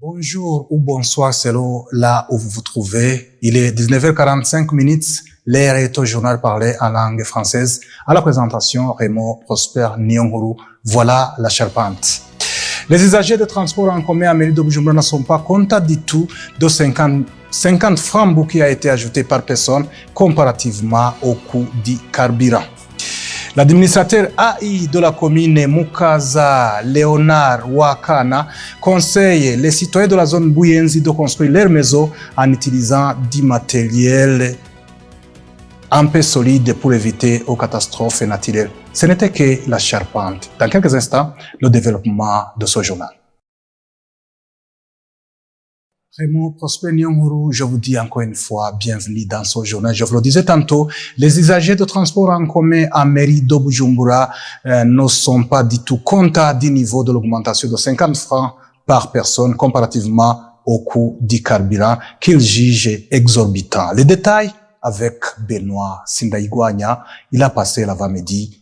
Bonjour ou bonsoir selon là où vous vous trouvez. Il est 19h45. L'heure est au journal parlé en langue française. À la présentation, Raymond Prosper Nyonguru. Voilà la charpente. Les usagers de transport en commun à mairie de Bujumbura ne sont pas contents du tout de 50 francs qui a été ajouté par personne comparativement au coût du carburant. L'administrateur AI de la commune Mukaza, Léonard Wakana, conseille les citoyens de la zone Buyenzi de construire leur maison en utilisant du matériel un peu solide pour éviter aux catastrophes naturelles. Ce n'était que la charpente. Dans quelques instants, le développement de ce journal. Raymond Prosper Nyonguru, je vous dis encore une fois, bienvenue dans ce journal. Je vous le disais tantôt, les usagers de transport en commun à mairie de Bujumbura ne sont pas du tout contents du niveau de l'augmentation de 50 francs par personne comparativement au coût du carburant qu'ils jugent exorbitant. Les détails avec Benoît Sindaïgouania, il a passé l'avant-midi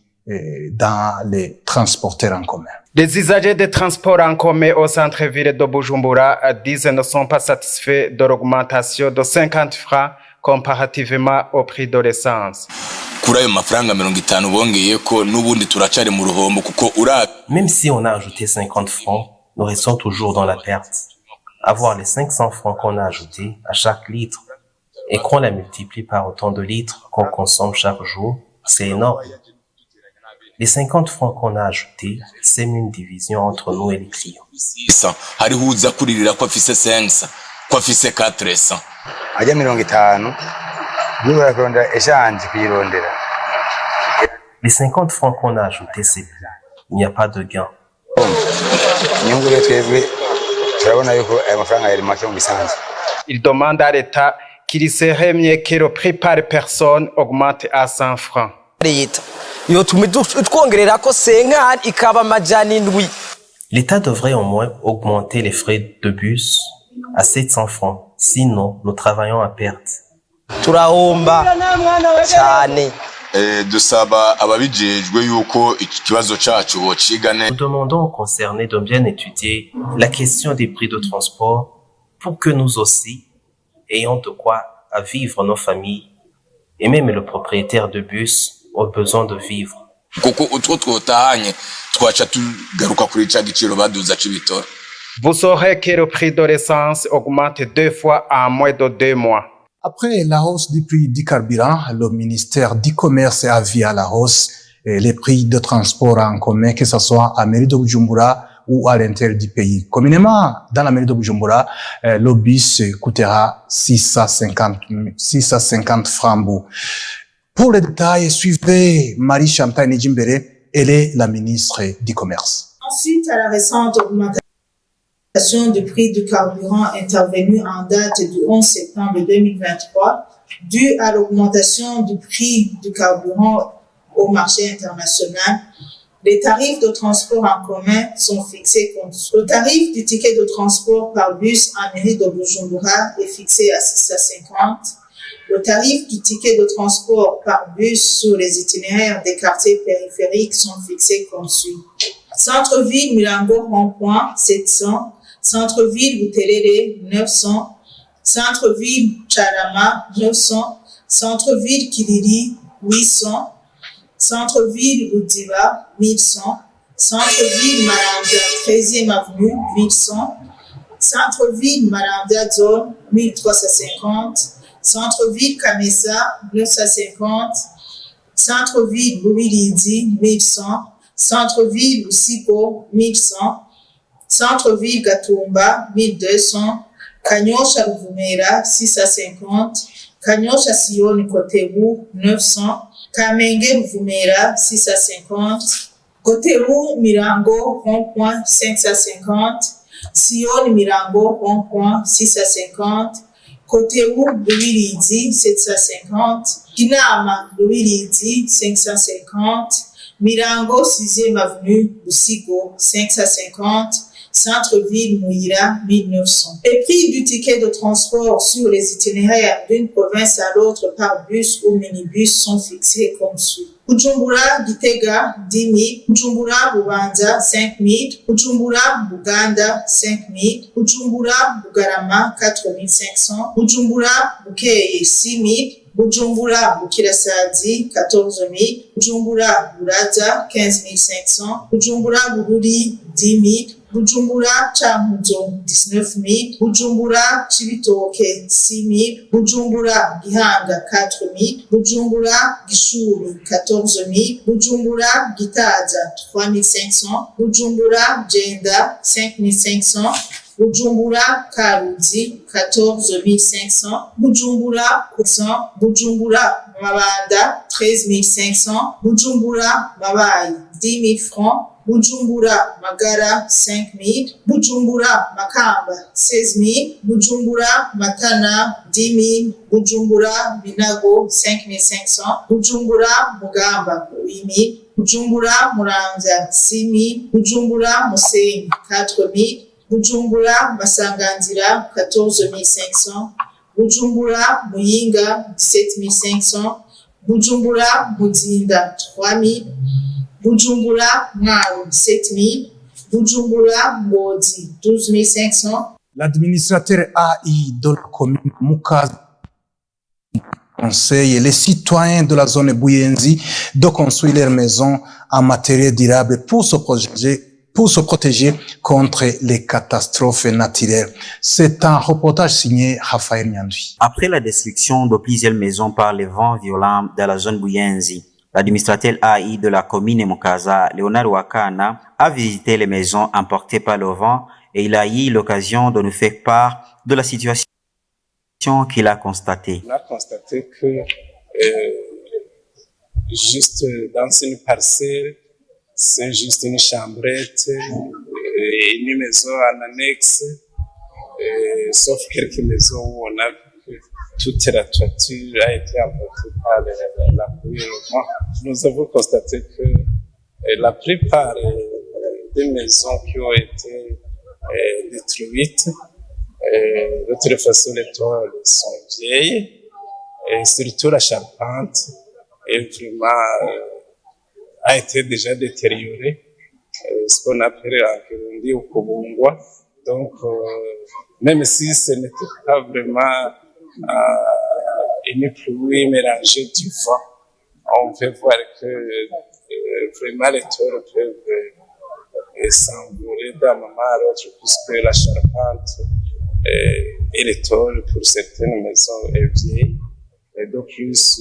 dans les transporteurs en commun. Les usagers des transports en commun au centre-ville de Bujumbura disent ne sont pas satisfaits de l'augmentation de 50 francs comparativement au prix de l'essence. Même si on a ajouté 50 francs, nous restons toujours dans la perte. Avoir les 500 francs qu'on a ajoutés à chaque litre et qu'on la multiplie par autant de litres qu'on consomme chaque jour, c'est énorme. Les 50 francs qu'on a ajoutés, c'est une division entre nous et les clients. Les 50 francs qu'on a ajoutés, c'est plus. Il n'y a pas de gain. Il demande à l'État qu'il serait mieux que le prix par personne augmente à 100 francs. L'État devrait au moins augmenter les frais de bus à 700 francs. Sinon, nous travaillons à perte. Nous demandons aux concernés de bien étudier la question des prix de transport pour que nous aussi ayons de quoi à vivre nos familles et même le propriétaire de bus ont besoin de vivre. Vous saurez que le prix de l'essence augmente 2 fois en moins de 2 mois. Après la hausse du prix du carburant, le ministère du Commerce a vu à la hausse les prix de transport en commun, que ce soit à mairie de Bujumbura ou à l'intérieur du pays. Communément, dans la mairie de Bujumbura, le bus coûtera 650 francs. Pour les détails, suivez Marie Chantal Njimbere, elle est la ministre du Commerce. Ensuite, à la récente augmentation du prix du carburant intervenue en date du 11 septembre 2023, due à l'augmentation du prix du carburant au marché international, les tarifs de transport en commun sont fixés comme suit. Le tarif du ticket de transport par bus en mairie de Bujumbura est fixé à 650. Le tarif du ticket de transport par bus sur les itinéraires des quartiers périphériques sont fixés comme suit. Centre-ville Milango Rond-Point 700, Centre-ville Buterere 900, Centre-ville Charama 900, Centre-ville Kiriri 800, Centre-ville Udiba 1100, Centre-ville Maranda 13e avenue 1100, Centre-ville Maranda Zone 1350, Centre-ville Kamesa 950, Centre-ville Louis-Lidi 1100, Centre-ville Lusipo 1100, Centre-ville Gatumba 1200, Kanyosha Ruvumera 650, Kanyosha Sioni Kotebu 900, Kamenge Ruvumera 650, Kotebu Mirango Rond-Point 550, Sioni Mirango Rond-Point 650, Kotebu Louis-Lidi 750, Kinama Louis-Lidi 550, Mirango 6e avenue Lusigo 550, Centre-ville Mouira 1900. Les prix du ticket de transport sur les itinéraires d'une province à l'autre par bus ou minibus sont fixés comme suit. Bujumbura Gitega 10 000, Bujumbura Bubanza 5 000, Bujumbura Buganda 5 000, Bujumbura Bugarama 4 500, Bujumbura Bukeye 6 000, Bujumbura Bukirasazi 14 000, Bujumbura Buraza 15 500, Bujumbura Bururi 10 000, Bujumbura Cankuzo 19 000, Bujumbura Cibitoke 6 000, Bujumbura Gihanga 4 000, Bujumbura Gishuri 14 000, Bujumbura Gitaza 3 500, Bujumbura Jenda 5 500, Bujumbura Karuzi 14 500, Bujumbura Kusan, Bujumbura Mabanda 13 500, Bujumbura Mabayi 10 000 francs, Bujumbura Magara 5 000, Bujumbura Makamba 16 000, Bujumbura Matana 10 000, Bujumbura Binago 5 500, Bujumbura Mugamba 8 000, Bujumbura Muramvya 6 000, Bujumbura Musenyi 4 000, Bujumbura Masanganzira 14 500, Bujumbura Muyinga 17 500, Bujumbura Muzinda 3 000, Bujumbura Mwaro 7 000, Bujumbura Ngozi 12 500. L'administrateur AI de la commune Mukaza conseille les citoyens de la zone Buyenzi de construire leurs maisons en matériaux durables pour se protéger contre les catastrophes naturelles. C'est un reportage signé Raphaël Nyandwi. Après la destruction de plusieurs maisons par les vents violents dans la zone Buyenzi, l'administrateur AI de la commune Mukaza, Léonard Wakana, a visité les maisons emportées par le vent et il a eu l'occasion de nous faire part de la situation qu'il a constatée. On a constaté que juste dans une parcelle, c'est juste une chambrette et une maison en annexe, sauf quelques maisons où on a vu que toute la toiture a été emportée par la pluie et le vent. Nous avons constaté que la plupart des maisons qui ont été détruites, de toute façon les toits sont vieilles, et surtout la charpente est vraiment a été déjà détériorée, ce qu'on appelle en Kirundi au Kubungwa. Donc, même si ce n'était pas vraiment une pluie mélangée du vent, on peut voir que vraiment les toits peuvent s'envoler d'un moment à l'autre, puisque la charpente et les toits pour certaines maisons est vieille, et donc plus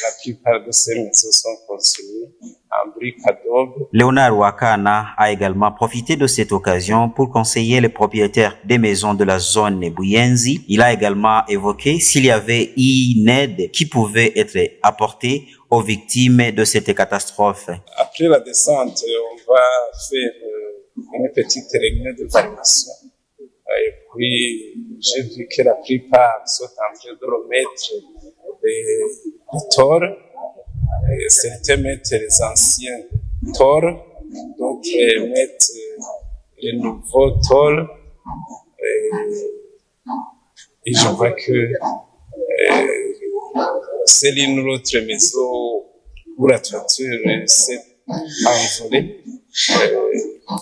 la plupart de ces maisons sont construites en briques adobe. Léonard Wakana a également profité de cette occasion pour conseiller les propriétaires des maisons de la zone Buyenzi. Il a également évoqué s'il y avait une aide qui pouvait être apportée aux victimes de cette catastrophe. Après la descente, on va faire une petite réunion de formation. Et puis, j'ai vu que la plupart sont en train de remettre des torts. Certains mettent les anciens torts, d'autres mettent les nouveaux torts. Et je vois que c'est l'une ou l'autre maison où la toiture s'est envolée,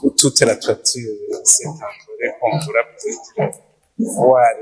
où toute la toiture s'est envolée. On pourra peut-être voir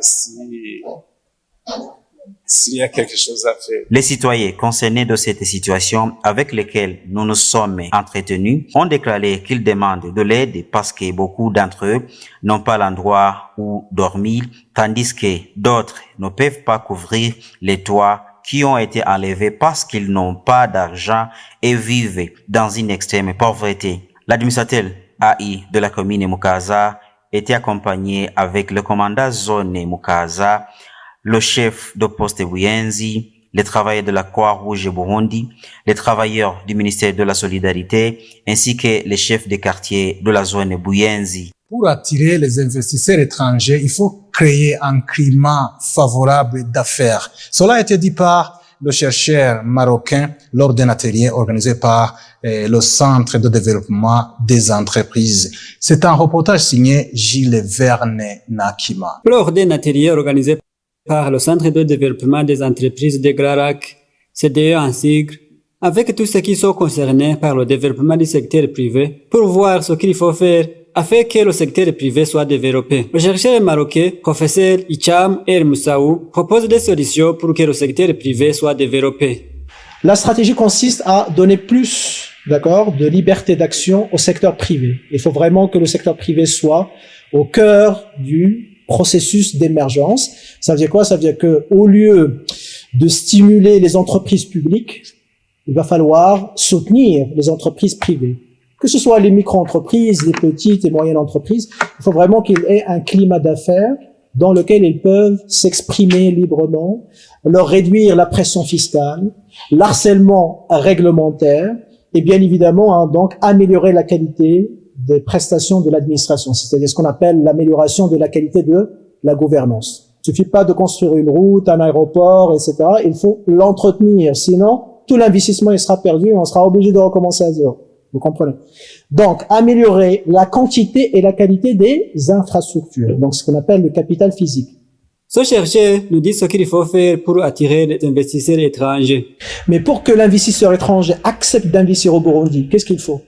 s'il y a quelque chose à faire. Les citoyens concernés de cette situation avec lesquels nous nous sommes entretenus ont déclaré qu'ils demandent de l'aide parce que beaucoup d'entre eux n'ont pas l'endroit où dormir, tandis que d'autres ne peuvent pas couvrir les toits qui ont été enlevés parce qu'ils n'ont pas d'argent et vivent dans une extrême pauvreté. L'administrateur AI de la commune Mukaza était accompagné avec le commandant zone Mukaza, le chef de poste Buyenzi, les travailleurs de la Croix-Rouge Burundi, les travailleurs du ministère de la Solidarité, ainsi que les chefs de quartier de la zone Buyenzi. Pour attirer les investisseurs étrangers, il faut créer un climat favorable d'affaires. Cela a été dit par le chercheur marocain lors d'un atelier organisé par le Centre de développement des entreprises. C'est un reportage signé Gilles Verne Nakima. Lors d'un atelier organisé par le Centre de développement des entreprises de Glarac, CDE en sigle, avec tous ceux qui sont concernés par le développement du secteur privé pour voir ce qu'il faut faire afin que le secteur privé soit développé. Le chercheur marocain, professeur Hicham El Moussaou, propose des solutions pour que le secteur privé soit développé. La stratégie consiste à donner plus, de liberté d'action au secteur privé. Il faut vraiment que le secteur privé soit au cœur du processus d'émergence. Ça veut dire quoi? Ça veut dire que, au lieu de stimuler les entreprises publiques, il va falloir soutenir les entreprises privées. Que ce soit les micro-entreprises, les petites et moyennes entreprises, il faut vraiment qu'il y ait un climat d'affaires dans lequel ils peuvent s'exprimer librement, leur réduire la pression fiscale, l'harcèlement réglementaire, et bien évidemment, donc, améliorer la qualité des prestations de l'administration, c'est-à-dire ce qu'on appelle l'amélioration de la qualité de la gouvernance. Il suffit pas de construire une route, un aéroport, etc. Il faut l'entretenir, sinon tout l'investissement il sera perdu et on sera obligé de recommencer à zéro. Vous comprenez? Donc, améliorer la quantité et la qualité des infrastructures, donc ce qu'on appelle le capital physique. Ce chercheur nous dit ce qu'il faut faire pour attirer les investisseurs étrangers. Mais pour que l'investisseur étranger accepte d'investir au Burundi, qu'est-ce qu'il faut?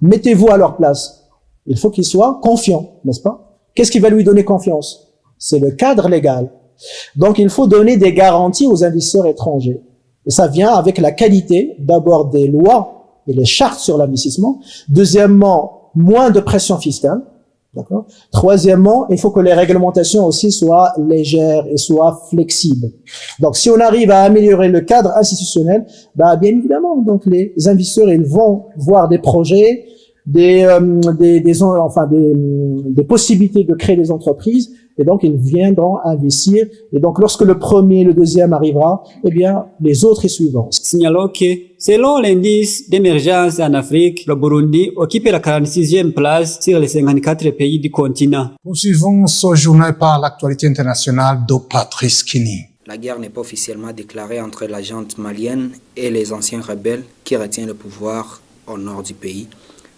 Mettez-vous à leur place. Il faut qu'ils soient confiants, n'est-ce pas? Qu'est-ce qui va lui donner confiance? C'est le cadre légal. Donc, il faut donner des garanties aux investisseurs étrangers. Et ça vient avec la qualité, d'abord, des lois et les chartes sur l'investissement. Deuxièmement, moins de pression fiscale. D'accord. Troisièmement, il faut que les réglementations aussi soient légères et soient flexibles. Donc, si on arrive à améliorer le cadre institutionnel, bien évidemment, donc les investisseurs ils vont voir des projets, des possibilités de créer des entreprises, et donc ils viendront investir. Et donc, lorsque le premier, le deuxième arrivera, les autres y suivront. Signalons que, selon l'indice d'émergence en Afrique, le Burundi occupe la 46e place sur les 54 pays du continent. Poursuivons ce journal par l'actualité internationale de Patrice Kini. La guerre n'est pas officiellement déclarée entre la junte malienne et les anciens rebelles qui retiennent le pouvoir au nord du pays,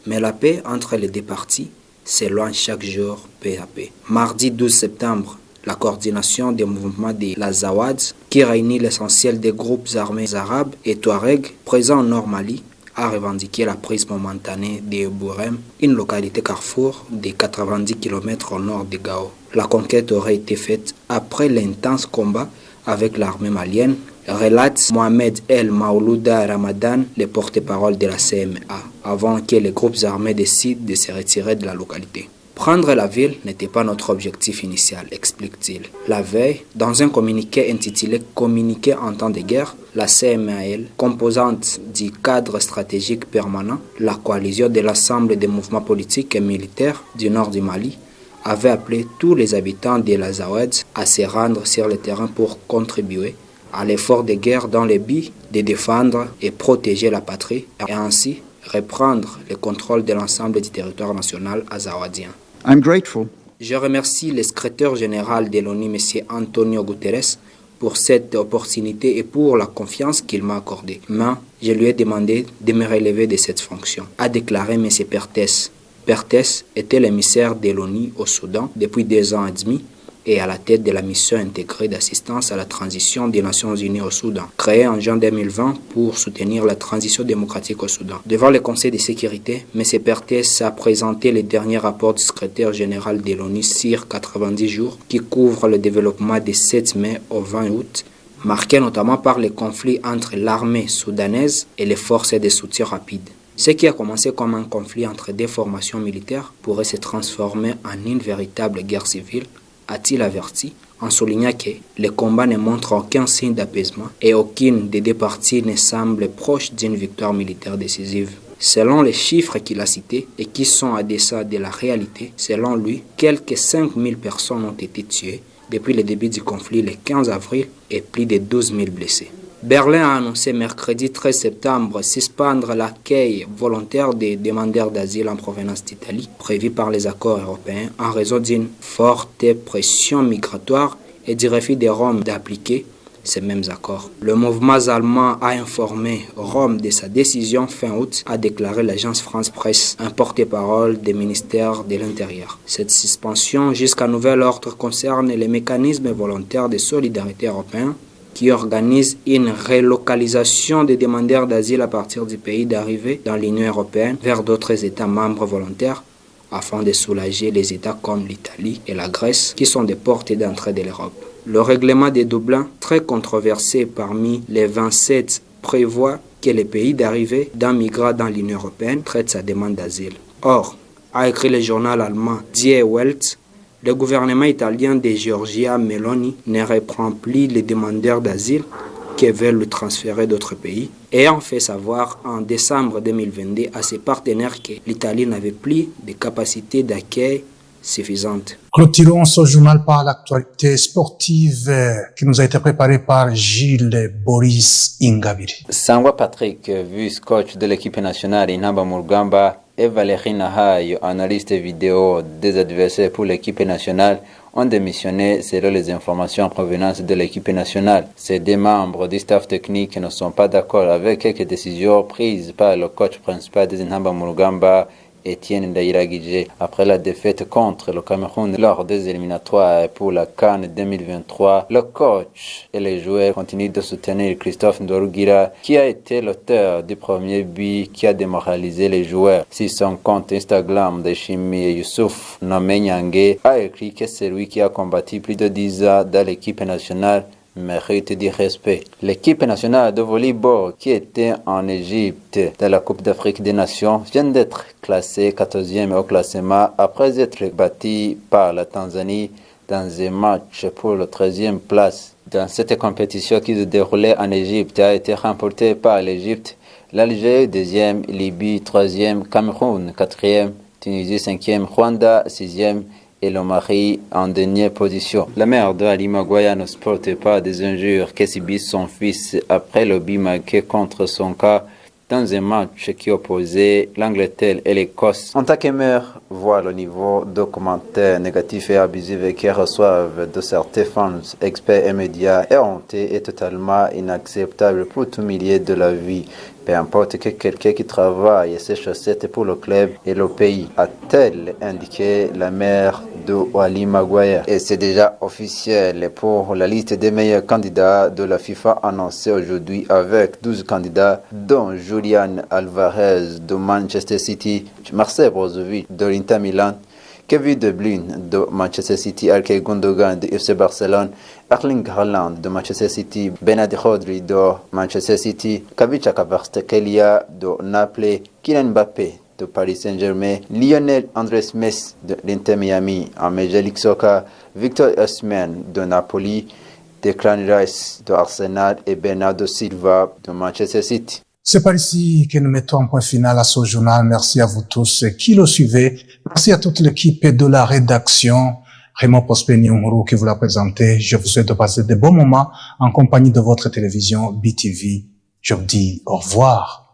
mais la paix entre les deux parties s'éloigne chaque jour peu à peu. Mardi 12 septembre, la coordination des mouvements de l'Azawad, qui réunit l'essentiel des groupes armés arabes et Touaregs présents au nord Mali, a revendiqué la prise momentanée de Bourem, une localité carrefour de 90 km au nord de Gao. La conquête aurait été faite après l'intense combat avec l'armée malienne, relate Mohamed El Maoulouda Ramadan, le porte-parole de la CMA, avant que les groupes armés décident de se retirer de la localité. Prendre la ville n'était pas notre objectif initial, explique-t-il. La veille, dans un communiqué intitulé « Communiqué en temps de guerre », la CMAL, composante du cadre stratégique permanent, la coalition de l'ensemble des mouvements politiques et militaires du nord du Mali, avait appelé tous les habitants de l'Azawad à se rendre sur le terrain pour contribuer à l'effort de guerre dans le but de défendre et protéger la patrie et ainsi reprendre le contrôle de l'ensemble du territoire national azawadien. I'm grateful. Je remercie le secrétaire général de l'ONU, M. Antonio Guterres, pour cette opportunité et pour la confiance qu'il m'a accordée. Mais je lui ai demandé de me relever de cette fonction, a déclaré M. Pertes. Pertes était l'émissaire de l'ONU au Soudan depuis 2 ans et demi et à la tête de la mission intégrée d'assistance à la transition des Nations Unies au Soudan, créée en juin 2020 pour soutenir la transition démocratique au Soudan. Devant le Conseil de sécurité, M. Pertes a présenté le dernier rapport du secrétaire général de l'ONU sur 90 jours qui couvre le développement de 7 mai au 20 août, marqué notamment par les conflits entre l'armée soudanaise et les forces de soutien rapide. Ce qui a commencé comme un conflit entre deux formations militaires pourrait se transformer en une véritable guerre civile, a-t-il averti, en soulignant que les combats ne montrent aucun signe d'apaisement et aucune des deux parties ne semble proche d'une victoire militaire décisive. Selon les chiffres qu'il a cités et qui sont à deçà de la réalité, selon lui, quelques 5000 personnes ont été tuées depuis le début du conflit le 15 avril et plus de 12 000 blessés. Berlin a annoncé mercredi 13 septembre suspendre l'accueil volontaire des demandeurs d'asile en provenance d'Italie, prévu par les accords européens, en raison d'une forte pression migratoire et du refus de Rome d'appliquer ces mêmes accords. Le mouvement allemand a informé Rome de sa décision fin août, a déclaré l'agence France Presse, un porte-parole des ministères de l'Intérieur. Cette suspension jusqu'à nouvel ordre concerne les mécanismes volontaires de solidarité européens qui organise une relocalisation des demandeurs d'asile à partir du pays d'arrivée dans l'Union européenne vers d'autres États membres volontaires afin de soulager les États comme l'Italie et la Grèce qui sont des portes d'entrée de l'Europe. Le règlement de Dublin, très controversé parmi les 27, prévoit que les pays d'arrivée d'un migrant dans l'Union européenne traitent sa demande d'asile. Or, a écrit le journal allemand Die Welt, le gouvernement italien de Giorgia Meloni ne reprend plus les demandeurs d'asile qui veulent le transférer d'autres pays, ayant fait savoir en décembre 2022 à ses partenaires que l'Italie n'avait plus de capacité d'accueil suffisante. Clôturons ce journal par l'actualité sportive qui nous a été préparée par Gilles Boris Ingabiri. Sangwa Patrick, vice-coach de l'équipe nationale Inamba Murugamba, et Valérie Nahayo, analyste vidéo des adversaires pour l'équipe nationale, ont démissionné selon les informations en provenance de l'équipe nationale. Ces deux membres du staff technique ne sont pas d'accord avec quelques décisions prises par le coach principal des Inamba Murugamba, Etienne Ndairagije, après la défaite contre le Cameroun lors des éliminatoires pour la CAN 2023. Le coach et les joueurs continuent de soutenir Christophe Ndorugira, qui a été l'auteur du premier but qui a démoralisé les joueurs. Sur son compte Instagram de Chimi Youssouf, nommé Nyange, a écrit que c'est lui qui a combattu plus de 10 ans dans l'équipe nationale mérite du respect. L'équipe nationale de volleyball qui était en Égypte dans la Coupe d'Afrique des Nations vient d'être classée 14e au classement après être battue par la Tanzanie dans un match pour la 13e place. Dans cette compétition qui se déroulait en Égypte a été remportée par l'Égypte, l'Algérie 2e, Libye 3e, Cameroun 4e, Tunisie 5e, Rwanda 6e et le Mali en dernière position. La mère de Ali Maguire ne supporte pas des injures que subit son fils après le but marqué contre son cas dans un match qui opposait l'Angleterre et l'Écosse. En tant que mère, voit le niveau de commentaires négatifs et abusifs qu'ils reçoivent de certains fans, experts et médias est honteux et totalement inacceptable pour tout milieu de la vie. Peu importe que quelqu'un qui travaille ses chaussettes pour le club et le pays, a-t-elle indiqué la mère de Ali Maguire. Et c'est déjà officiel pour la liste des meilleurs candidats de la FIFA annoncée aujourd'hui avec 12 candidats, dont Julian Alvarez de Manchester City, Marcel Brozovic de l'Inter Milan, Kevin De Bruyne de Manchester City, Ilkay Gundogan de FC Barcelone, Erling Haaland de Manchester City, Bernard Rodri de Manchester City, Khvicha Kvaratskhelia de Naples, Kylian Mbappé de Paris Saint-Germain, Lionel Andrés Messi de l'Inter Miami en Major League Soccer, Victor Osimhen de Napoli, Declan Rice de Arsenal et Bernardo Silva de Manchester City. C'est par ici que nous mettons un point final à ce journal. Merci à vous tous qui le suivez. Merci à toute l'équipe de la rédaction. Raymond Prosper Nyonguru qui vous l'a présenté. Je vous souhaite de passer de bons moments en compagnie de votre télévision BTV. Je vous dis au revoir.